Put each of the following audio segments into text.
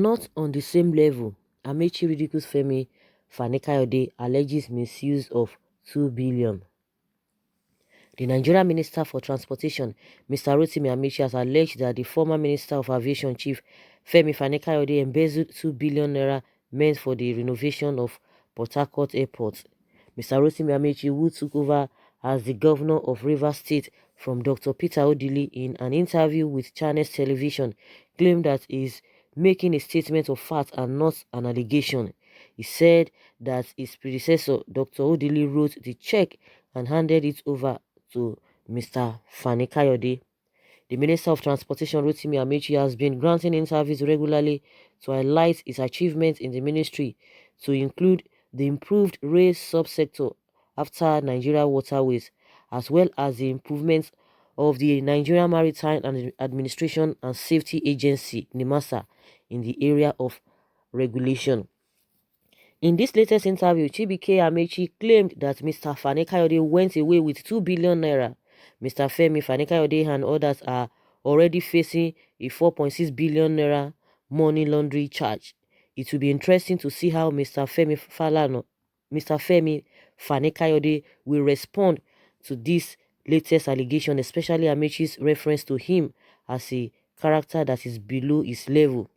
not on the same level. Ameachi ridicules Fani Kayode, alleges misuse of 2 billion. The Nigerian Minister for Transportation, Mr. Rotimi Amechi, has alleged that the former Minister of Aviation, Chief Fani Kayode, embezzled 2 billion naira meant for the renovation of Port Harcourt Airport. Mr. Rotimi Amechi, who took over as the governor of Rivers State from Dr. Peter Odili in an interview with Channels Television, claimed that he is making a statement of fact and not an allegation. He said that his predecessor, Dr. Odili, wrote the check and handed it over to Mr. Fani Kayode. The Minister of Transportation, Rotimi Amechi, has been granting interviews regularly to highlight his achievements in the ministry, to include the improved rail subsector after Nigeria Waterways, as well as the improvements of the Nigerian Maritime Administration and Safety Agency, NIMASA, in the area of regulation. In this latest interview, Chibike Amechi claimed that Mr. Fani Kayode went away with 2 billion naira. Mr. Fani Kayode and others are already facing a 4.6 billion naira money laundering charge. It will be interesting to see how Mr. Fani Kayode will respond to this latest allegation, especially Amechi's reference to him as a character that is below his level.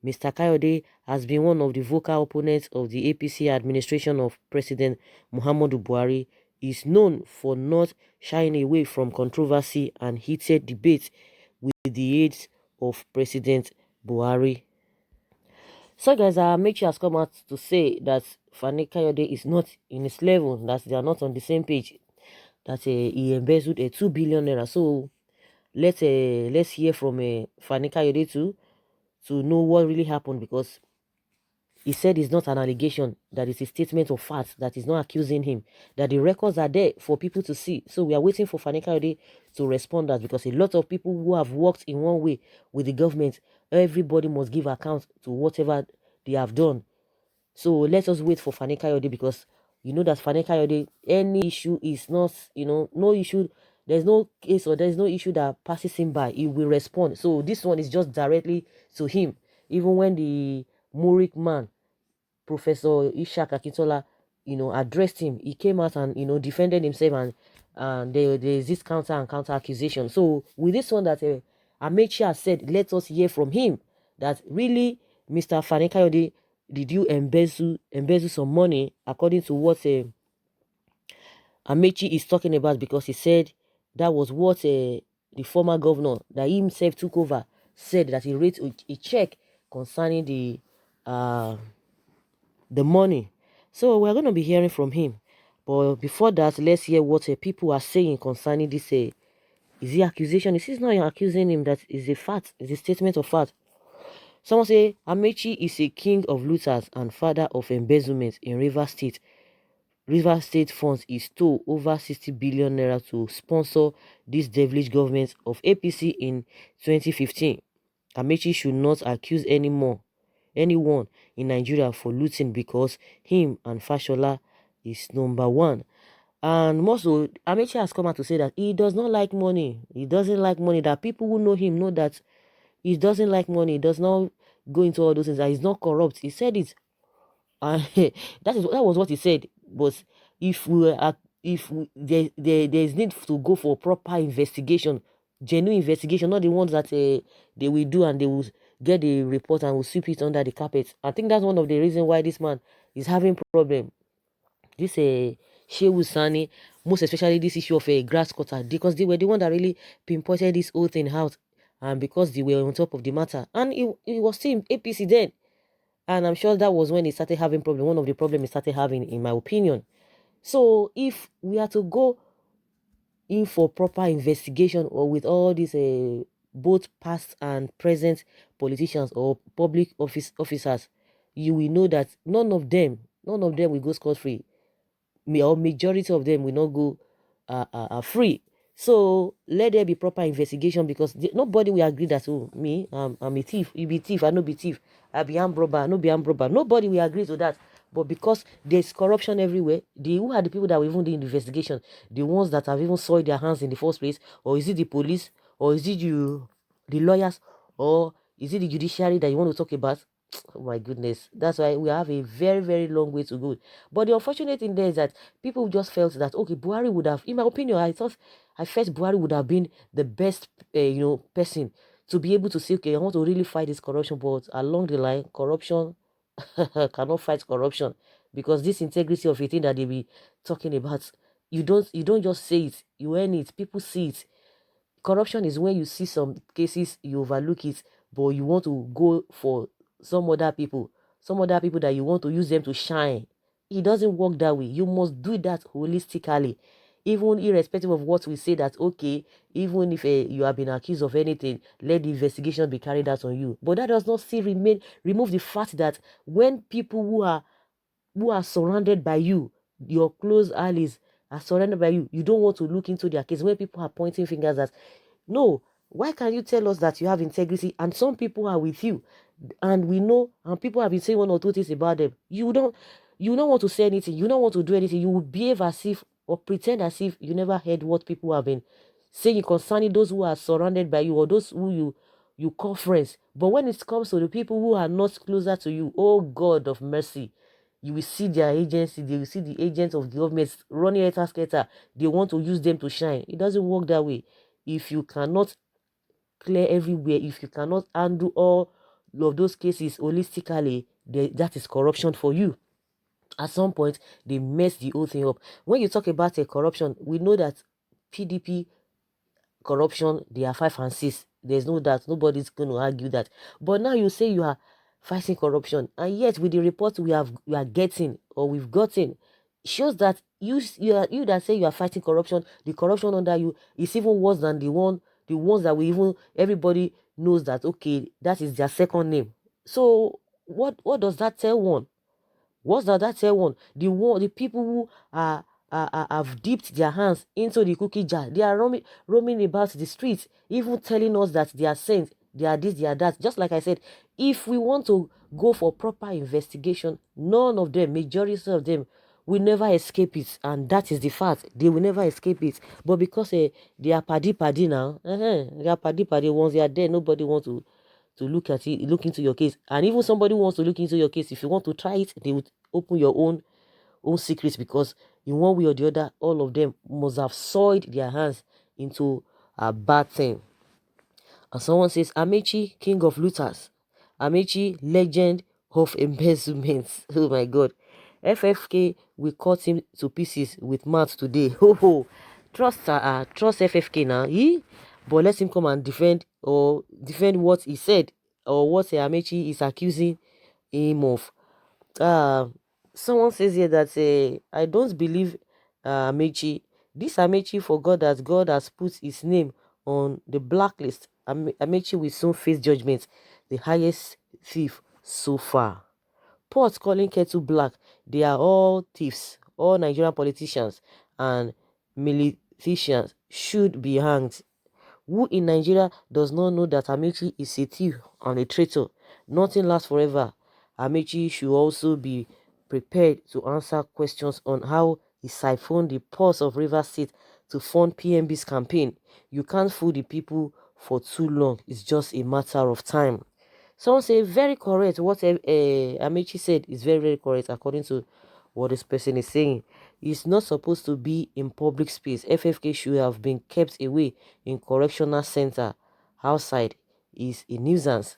Mr. Kayode has been one of the vocal opponents of the APC administration of President Muhammadu Buhari. He is known for not shying away from controversy and heated debates with the aides of President Buhari. So guys, Amechi has come out to say that Fani Kayode is not in his level, that they are not on the same page, that he embezzled 2 billion naira. So let's hear from Fani Kayode too, to know what really happened, because he said it's not an allegation, that is a statement of fact, that is not accusing him, that the records are there for people to see. So we are waiting for Fani Kayode to respond that, because a lot of people who have worked in one way with the government, everybody must give account to whatever they have done. So let us wait for Fani Kayode, because you know that Fani Kayode, any issue is not, no issue, there's no case or there's no issue that passes him by, he will respond. So this one is just directly to him. Even when the Murik man, Professor Ishak Akintola, addressed him, he came out and, defended himself, and there is this counter accusation. So with this one that Amechi has said, let us hear from him that really, Mr. Fani Kayode, did you embezzle some money, according to what Amechi is talking about, because he said that was what the former governor that he himself took over said, that he wrote a check concerning the money. So we're going to be hearing from him. But before that, let's hear what people are saying concerning this. Is the accusation? This is not accusing him, that is a fact. It's a statement of fact. Someone say Amechi is a king of looters and father of embezzlement in Rivers State. Rivers State funds is stole over 60 billion naira to sponsor this devilish government of APC in 2015. Amechi should not accuse anyone in Nigeria for looting, because him and Fashola is number one. And also, Amechi has come out to say that he does not like money. He doesn't like money. That people who know him know that he doesn't like money. He does not go into all those things. That he's not corrupt. He said it. And that was what he said. But if there is need to go for proper investigation, genuine investigation, not the ones that they will do and they will get the report and will sweep it under the carpet. I think that's one of the reasons why this man is having problem. This Shehu Sani, most especially this issue of a grass cutter, because they were the one that really pinpointed this whole thing out, and because they were on top of the matter, and it was still APC then. And I'm sure that was when he started having problem. One of the problems he started having, in my opinion. So if we are to go in for proper investigation, or with all these both past and present politicians or public officers, you will know that none of them will go scot-free. Or majority of them will not go free. So let there be proper investigation, because nobody will agree that, oh, me, I'm a thief, you be thief, I no be thief, I be armed robber, I no be armed robber. Nobody will agree to that. But because there's corruption everywhere, who are the people that will even do the investigation? The ones that have even soiled their hands in the first place? Or is it the police? Or is it the lawyers? Or is it the judiciary that you want to talk about? Oh my goodness. That's why we have a very, very long way to go. But the unfortunate thing there is that people just felt that, okay, Buhari would have, in my opinion, I felt Buhari would have been the best, person to be able to say, okay, I want to really fight this corruption. But along the line, corruption cannot fight corruption, because this integrity of a thing that they be talking about, you don't just say it, you earn it, people see it. Corruption is when you see some cases, you overlook it, but you want to go for some other people that you want to use them to shine. It doesn't work that way. You must do that holistically, even irrespective of what we say that, okay, even if you have been accused of anything, let the investigation be carried out on you. But that does not still remove the fact that when people who are surrounded by you, your close allies are surrounded by you, you don't want to look into their case. When people are pointing fingers at, no, why can't you tell us that you have integrity and some people are with you, and we know, and people have been saying one or two things about them, you don't want to say anything, you don't want to do anything, you will behave as if, or pretend as if you never heard what people have been saying concerning those who are surrounded by you, or those who you call friends. But when it comes to the people who are not closer to you, oh God of mercy, you will see their agency, they will see the agents of the government running a scatter. They want to use them to shine. It doesn't work that way. If you cannot clear everywhere, if you cannot handle all of those cases holistically, that is corruption for you. At some point, they mess the whole thing up. When you talk about a corruption, we know that PDP corruption, they are 5 and 6. There's no doubt. Nobody's going to argue that. But now you say you are fighting corruption, and yet with the report we are getting, or we've gotten, shows that you that say you are fighting corruption, the corruption under you is even worse than the ones that we even everybody knows that, okay, that is their second name. So what does that tell one? What's that tell one? The people who have dipped their hands into the cookie jar, they are roaming about the streets, even telling us that they are saints, they are this, they are that. Just like I said, if we want to go for proper investigation, none of them, majority of them, will never escape it, and that is the fact. They will never escape it. But because they are paddy now, they are paddy. Once they are there, nobody wants to look at it, look into your case. And even somebody who wants to look into your case, if you want to try it, they would open your own secrets, because in one way or the other, all of them must have soiled their hands into a bad thing. And someone says, Amechi, king of looters. Amechi, legend of embezzlement. Oh my God. FFK, we cut him to pieces with mouth today. Oh, trust FFK now. But let him come and defend what he said, or what Amechi is accusing him of. Uh, Someone says here that I don't believe Amechi. This Amechi forgot that God has put his name on the blacklist. Amechi will soon face judgment, the highest thief so far. Port calling Kettle black. They are all thieves. All Nigerian politicians and militias should be hanged. Who in Nigeria does not know that Amechi is a thief and a traitor? Nothing lasts forever. Amechi should also be prepared to answer questions on how he siphoned the purse of Rivers State to fund PMB's campaign. You can't fool the people for too long. It's just a matter of time. Someone say very correct. What Amechi said is very, very correct according to what this person is saying. It's not supposed to be in public space. FFK should have been kept away in correctional center. Outside is a nuisance.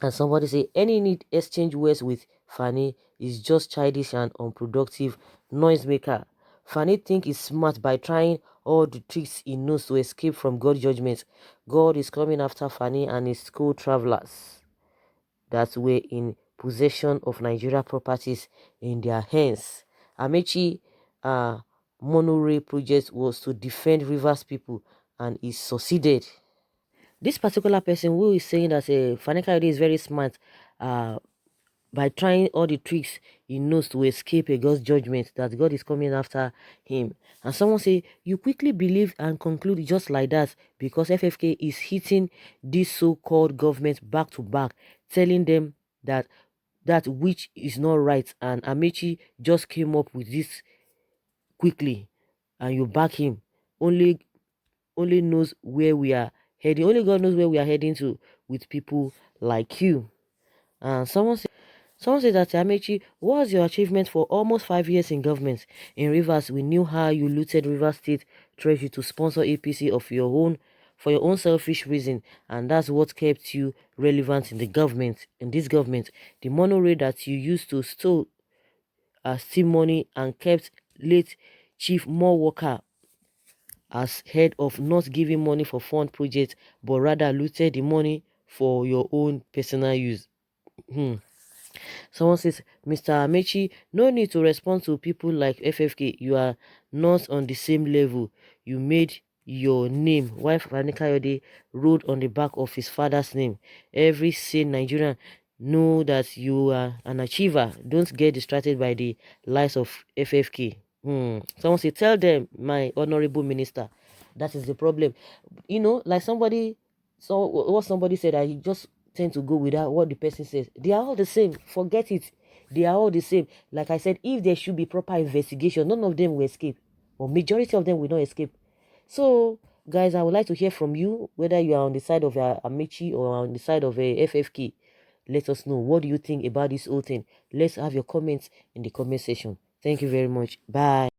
And somebody say any need exchange words with Fani is just childish and unproductive noisemaker. Fani think he's smart by trying all the tricks he knows to escape from God's judgment. God is coming after Fani and his co-travelers that were in possession of Nigeria properties in their hands. Amechi monorail project was to defend Rivers people, and he succeeded. This particular person who is saying that Fani Kayode is very smart by trying all the tricks he knows to escape a God's judgment, that God is coming after him. And someone say, you quickly believe and conclude just like that because FFK is hitting this so-called government back to back, telling them that which is not right, and Amechi just came up with this quickly, and you back him. Only knows where we are heading. Only God knows where we are heading to with people like you. And someone said that, Amechi, what was your achievement for almost 5 years in government? In Rivers, we knew how you looted Rivers State Treasury to sponsor APC of your own for your own selfish reason, and that's what kept you relevant in the government. In this government, the monorail that you used to steal steal money and kept late Chief More Walker as head of not giving money for fund projects, but rather looted the money for your own personal use. Someone says, Mr. Amechi, no need to respond to people like FFK. You are not on the same level. You made your name while Fani Kayode wrote on the back of his father's name. Every sane Nigerian know that you are an achiever. Don't get distracted by the lies of FFK. Someone say, tell them, my honorable minister. That is the problem. You know, like what somebody said, I just tend to go without what the person says. They are all the same. Forget it. They are all the same. Like I said, if there should be proper investigation, none of them will escape. Or majority of them will not escape. So, guys, I would like to hear from you, whether you are on the side of Amechi or on the side of FFK. Let us know. What do you think about this whole thing? Let's have your comments in the comment section. Thank you very much. Bye.